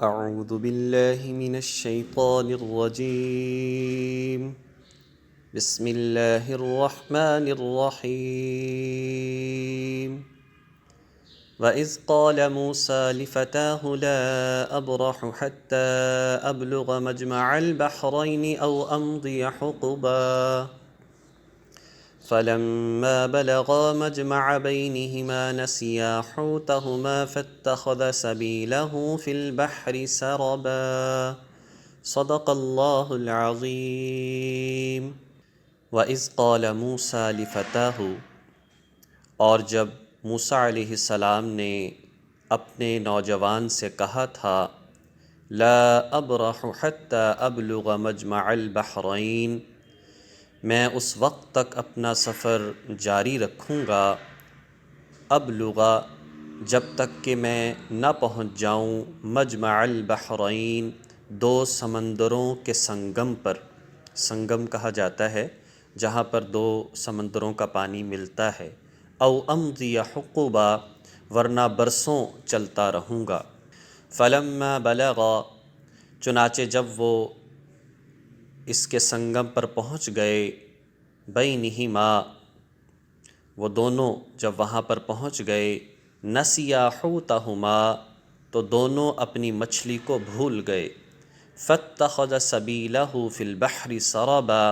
اعوذ باللہ من الشیطان الرجیم بسم اللہ الرحمن الرحیم وَإِذْ قَالَ مُوسَى لِفَتَاهُ لَا أَبْرَحُ حَتَّى أَبْلُغَ مَجْمَعَ الْبَحْرَيْنِ أَوْ أَمْضِيَ حُقُبًا فَلَمَّا بَلَغَا مَجْمَعَ بَيْنِهِمَا نَسِيَا حُوتَهُمَا فَاتَّخَذَ سَبِيلَهُ فِي الْبَحْرِ سَرَبًا صدق اللہ العظیم۔ وَإِذْ قَالَ مُوسَى لِفَتَاهُ، اور جب موسیٰ علیہ السلام نے اپنے نوجوان سے کہا تھا لا ابرح حتی ابلغ مجمع البحرین، میں اس وقت تک اپنا سفر جاری رکھوں گا، ابلغ جب تک کہ میں نہ پہنچ جاؤں مجمع البحرین دو سمندروں کے سنگم پر۔ سنگم کہا جاتا ہے جہاں پر دو سمندروں کا پانی ملتا ہے۔ او امضی حقبا، ورنہ برسوں چلتا رہوں گا۔ فلما بلغا، چنانچہ جب وہ اس کے سنگم پر پہنچ گئے، بینہما، وہ دونوں جب وہاں پر پہنچ گئے، نسیا حوتہما، تو دونوں اپنی مچھلی کو بھول گئے، فاتخذ سبیلہ فی البحر سربا،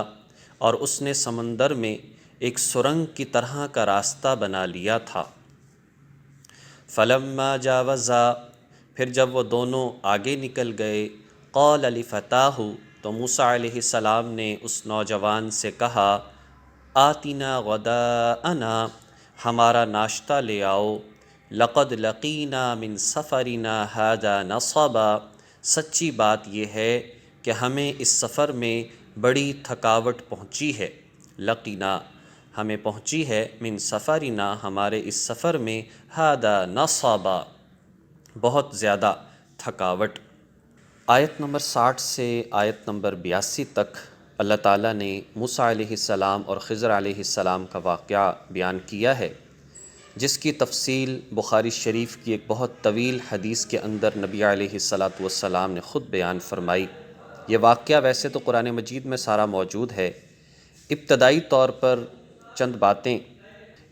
اور اس نے سمندر میں ایک سرنگ کی طرح کا راستہ بنا لیا تھا۔ فلما جاوزا، پھر جب وہ دونوں آگے نکل گئے، قال لفتاہ، تو موسیٰ علیہ السلام نے اس نوجوان سے کہا آتنا غداءنا، ہمارا ناشتہ لے آؤ، لقد لقینا من سفرنا ھذا نصبا، سچی بات یہ ہے کہ ہمیں اس سفر میں بڑی تھکاوٹ پہنچی ہے۔ لقینا، ہمیں پہنچی ہے، من سفرنا، ہمارے اس سفر میں، ھذا نصبا، بہت زیادہ تھکاوٹ۔ آیت نمبر 60 سے آیت نمبر 82 تک اللہ تعالیٰ نے موسیٰ علیہ السلام اور خضر علیہ السلام کا واقعہ بیان کیا ہے، جس کی تفصیل بخاری شریف کی ایک بہت طویل حدیث کے اندر نبی علیہ السلام نے خود بیان فرمائی۔ یہ واقعہ ویسے تو قرآن مجید میں سارا موجود ہے، ابتدائی طور پر چند باتیں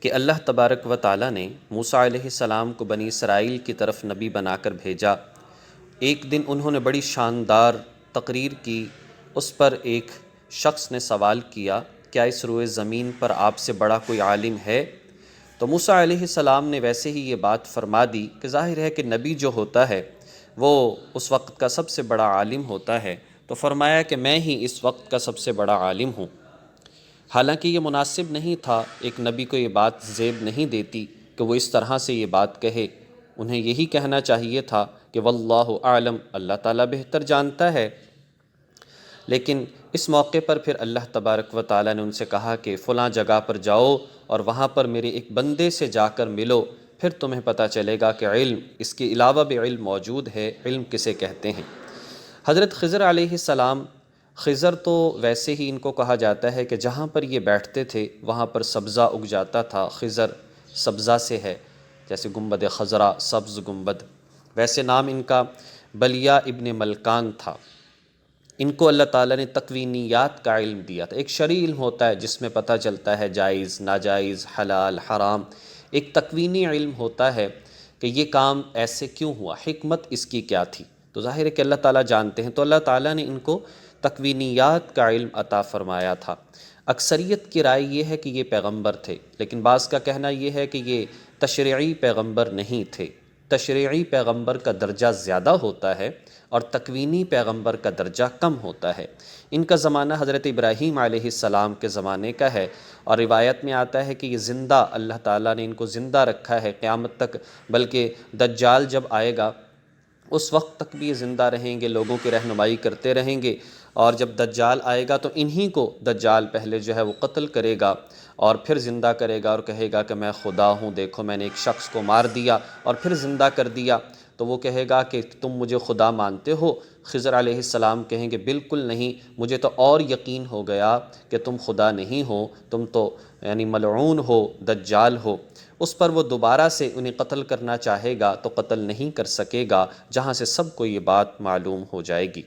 کہ اللہ تبارک و تعالیٰ نے موسیٰ علیہ السلام کو بنی اسرائیل کی طرف نبی بنا کر بھیجا۔ ایک دن انہوں نے بڑی شاندار تقریر کی، اس پر ایک شخص نے سوال کیا کیا اس روئے زمین پر آپ سے بڑا کوئی عالم ہے؟ تو موسیٰ علیہ السلام نے ویسے ہی یہ بات فرما دی کہ ظاہر ہے کہ نبی جو ہوتا ہے وہ اس وقت کا سب سے بڑا عالم ہوتا ہے، تو فرمایا کہ میں ہی اس وقت کا سب سے بڑا عالم ہوں۔ حالانکہ یہ مناسب نہیں تھا، ایک نبی کو یہ بات زیب نہیں دیتی کہ وہ اس طرح سے یہ بات کہے۔ انہیں یہی کہنا چاہیے تھا کہ واللہ اعلم، اللہ تعالیٰ بہتر جانتا ہے۔ لیکن اس موقع پر پھر اللہ تبارک و تعالیٰ نے ان سے کہا کہ فلاں جگہ پر جاؤ اور وہاں پر میرے ایک بندے سے جا کر ملو، پھر تمہیں پتہ چلے گا کہ علم، اس کے علاوہ بھی علم موجود ہے، علم کسے کہتے ہیں۔ حضرت خضر علیہ السلام، خضر تو ویسے ہی ان کو کہا جاتا ہے کہ جہاں پر یہ بیٹھتے تھے وہاں پر سبزہ اگ جاتا تھا، خضر سبزہ سے ہے، جیسے گنبد خضرا، سبز گنبد۔ ویسے نام ان کا بلیہ ابن ملکان تھا۔ ان کو اللہ تعالیٰ نے تکوینیات کا علم دیا تھا۔ ایک شرعی علم ہوتا ہے جس میں پتہ چلتا ہے جائز، ناجائز، حلال، حرام۔ ایک تکوینی علم ہوتا ہے کہ یہ کام ایسے کیوں ہوا، حکمت اس کی کیا تھی، تو ظاہر ہے کہ اللہ تعالیٰ جانتے ہیں، تو اللہ تعالیٰ نے ان کو تکوینیات کا علم عطا فرمایا تھا۔ اکثریت کی رائے یہ ہے کہ یہ پیغمبر تھے، لیکن بعض کا کہنا یہ ہے کہ یہ تشریعی پیغمبر نہیں تھے۔ تشریعی پیغمبر کا درجہ زیادہ ہوتا ہے اور تکوینی پیغمبر کا درجہ کم ہوتا ہے۔ ان کا زمانہ حضرت ابراہیم علیہ السلام کے زمانے کا ہے، اور روایت میں آتا ہے کہ یہ زندہ، اللہ تعالیٰ نے ان کو زندہ رکھا ہے قیامت تک، بلکہ دجال جب آئے گا اس وقت تک بھی یہ زندہ رہیں گے، لوگوں کی رہنمائی کرتے رہیں گے، اور جب دجال آئے گا تو انہی کو دجال پہلے جو ہے وہ قتل کرے گا اور پھر زندہ کرے گا اور کہے گا کہ میں خدا ہوں، دیکھو میں نے ایک شخص کو مار دیا اور پھر زندہ کر دیا۔ تو وہ کہے گا کہ تم مجھے خدا مانتے ہو؟ خضر علیہ السلام کہیں گے بالکل نہیں، مجھے تو اور یقین ہو گیا کہ تم خدا نہیں ہو، تم تو یعنی ملعون ہو، دجال ہو۔ اس پر وہ دوبارہ سے انہیں قتل کرنا چاہے گا تو قتل نہیں کر سکے گا، جہاں سے سب کو یہ بات معلوم ہو جائے گی۔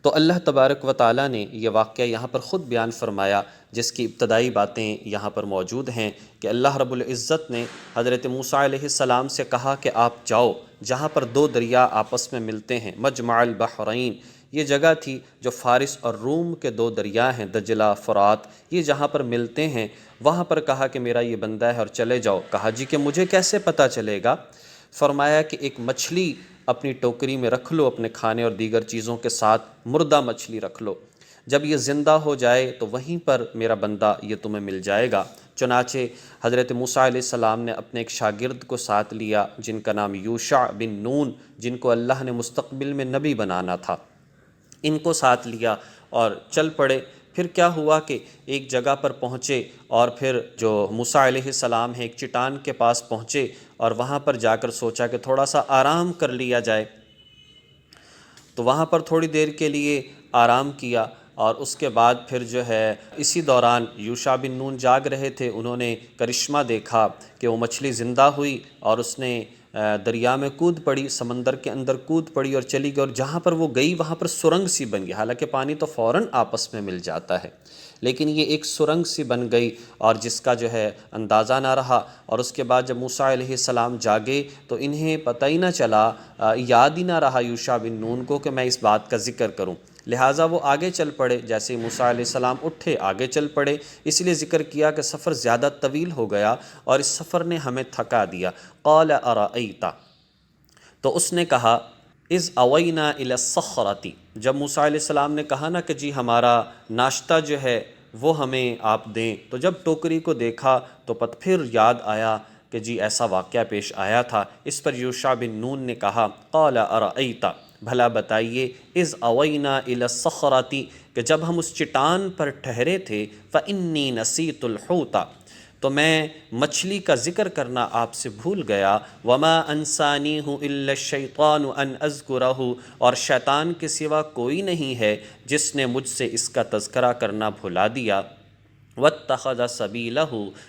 تو اللہ تبارک و تعالیٰ نے یہ واقعہ یہاں پر خود بیان فرمایا، جس کی ابتدائی باتیں یہاں پر موجود ہیں کہ اللہ رب العزت نے حضرت موسیٰ علیہ السلام سے کہا کہ آپ جاؤ جہاں پر دو دریا آپس میں ملتے ہیں، مجمع البحرین، یہ جگہ تھی جو فارس اور روم کے دو دریا ہیں، دجلہ فرات، یہ جہاں پر ملتے ہیں، وہاں پر کہا کہ میرا یہ بندہ ہے اور چلے جاؤ۔ کہا جی کہ مجھے کیسے پتہ چلے گا؟ فرمایا کہ ایک مچھلی اپنی ٹوکری میں رکھ لو، اپنے کھانے اور دیگر چیزوں کے ساتھ مردہ مچھلی رکھ لو، جب یہ زندہ ہو جائے تو وہیں پر میرا بندہ یہ تمہیں مل جائے گا۔ چنانچہ حضرت موسیٰ علیہ السلام نے اپنے ایک شاگرد کو ساتھ لیا جن کا نام یوشع بن نون، جن کو اللہ نے مستقبل میں نبی بنانا تھا، ان کو ساتھ لیا اور چل پڑے۔ پھر کیا ہوا کہ ایک جگہ پر پہنچے اور پھر جو موسیٰ علیہ السلام ہیں ایک چٹان کے پاس پہنچے اور وہاں پر جا کر سوچا کہ تھوڑا سا آرام کر لیا جائے، تو وہاں پر تھوڑی دیر کے لیے آرام کیا، اور اس کے بعد پھر جو ہے اسی دوران یوشع بن نون جاگ رہے تھے، انہوں نے کرشمہ دیکھا کہ وہ مچھلی زندہ ہوئی اور اس نے دریا میں کود پڑی، سمندر کے اندر کود پڑی اور چلی گئی، اور جہاں پر وہ گئی وہاں پر سرنگ سی بن گئی، حالانکہ پانی تو فوراً آپس میں مل جاتا ہے، لیکن یہ ایک سرنگ سی بن گئی اور جس کا جو ہے اندازہ نہ رہا۔ اور اس کے بعد جب موسیٰ علیہ السلام جاگے تو انہیں پتہ ہی نہ چلا، یاد ہی نہ رہا یوشع بن نون کو کہ میں اس بات کا ذکر کروں، لہٰذا وہ آگے چل پڑے۔ جیسے موسیٰ علیہ السلام اٹھے آگے چل پڑے، اس لیے ذکر کیا کہ سفر زیادہ طویل ہو گیا اور اس سفر نے ہمیں تھکا دیا۔ قال ارأیت، تو اس نے کہا، اذ اوینا الی الصخرۃ، جب موسیٰ علیہ السلام نے کہا نا کہ جی ہمارا ناشتہ جو ہے وہ ہمیں آپ دیں، تو جب ٹوکری کو دیکھا تو پھر یاد آیا کہ جی ایسا واقعہ پیش آیا تھا۔ اس پر یوشع بن نون نے کہا، قال ارأیت، بھلا بتائیے، اذ اوینا الی الصخرۃ، کہ جب ہم اس چٹان پر ٹھہرے تھے، فانی نسیت الحوت، تو میں مچھلی کا ذکر کرنا آپ سے بھول گیا، وما انسانیہ الا الشیطان ان اذکرہ، اور شیطان کے سوا کوئی نہیں ہے جس نے مجھ سے اس کا تذکرہ کرنا بھلا دیا، واتخذ سبیلہ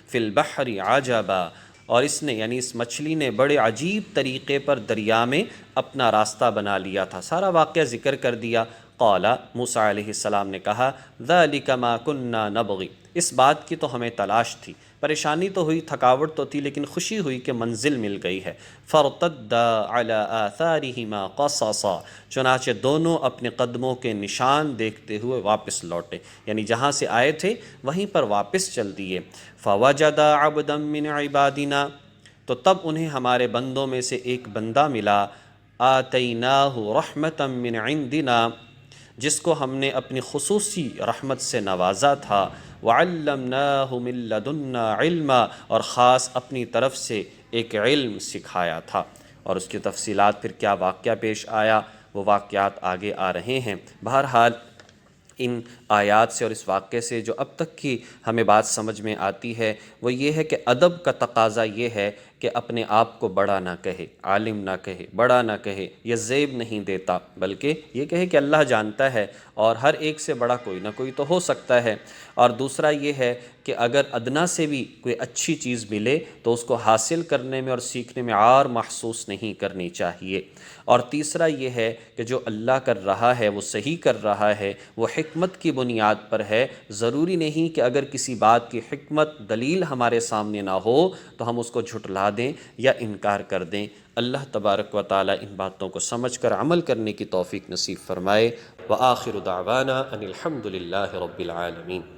فی البحر عجبا، اور اس نے یعنی اس مچھلی نے بڑے عجیب طریقے پر دریا میں اپنا راستہ بنا لیا تھا، سارا واقعہ ذکر کر دیا۔ قال، موسیٰ علیہ السلام نے کہا، ذلک ما کنا نبغی، اس بات کی تو ہمیں تلاش تھی، پریشانی تو ہوئی، تھکاوٹ تو تھی، لیکن خوشی ہوئی کہ منزل مل گئی ہے۔ فارتدا علی آثارہما قصصا، چنانچہ دونوں اپنے قدموں کے نشان دیکھتے ہوئے واپس لوٹے، یعنی جہاں سے آئے تھے وہیں پر واپس چل دیے۔ فوجدا عبدا من عبادنا، تو تب انہیں ہمارے بندوں میں سے ایک بندہ ملا، آتیناہ رحمتا من عندنا، جس کو ہم نے اپنی خصوصی رحمت سے نوازا تھا، وعلمناہ من لدنا علما، اور خاص اپنی طرف سے ایک علم سکھایا تھا۔ اور اس کی تفصیلات پھر کیا واقعہ پیش آیا وہ واقعات آگے آ رہے ہیں۔ بہرحال ان آیات سے اور اس واقعے سے جو اب تک کی ہمیں بات سمجھ میں آتی ہے وہ یہ ہے کہ ادب کا تقاضا یہ ہے کہ اپنے آپ کو بڑا نہ کہے، عالم نہ کہے، بڑا نہ کہے، یہ زیب نہیں دیتا، بلکہ یہ کہے کہ اللہ جانتا ہے اور ہر ایک سے بڑا کوئی نہ کوئی تو ہو سکتا ہے۔ اور دوسرا یہ ہے کہ اگر ادنا سے بھی کوئی اچھی چیز ملے تو اس کو حاصل کرنے میں اور سیکھنے میں عار محسوس نہیں کرنی چاہیے۔ اور تیسرا یہ ہے کہ جو اللہ کر رہا ہے وہ صحیح کر رہا ہے، وہ حکمت کی بنیاد پر ہے، ضروری نہیں کہ اگر کسی بات کی حکمت دلیل ہمارے سامنے نہ ہو تو ہم اس کو جھٹلا دیں یا انکار کر دیں۔ اللہ تبارک و تعالی ان باتوں کو سمجھ کر عمل کرنے کی توفیق نصیب فرمائے۔ وآخر دعوانا ان الحمد للہ رب العالمین۔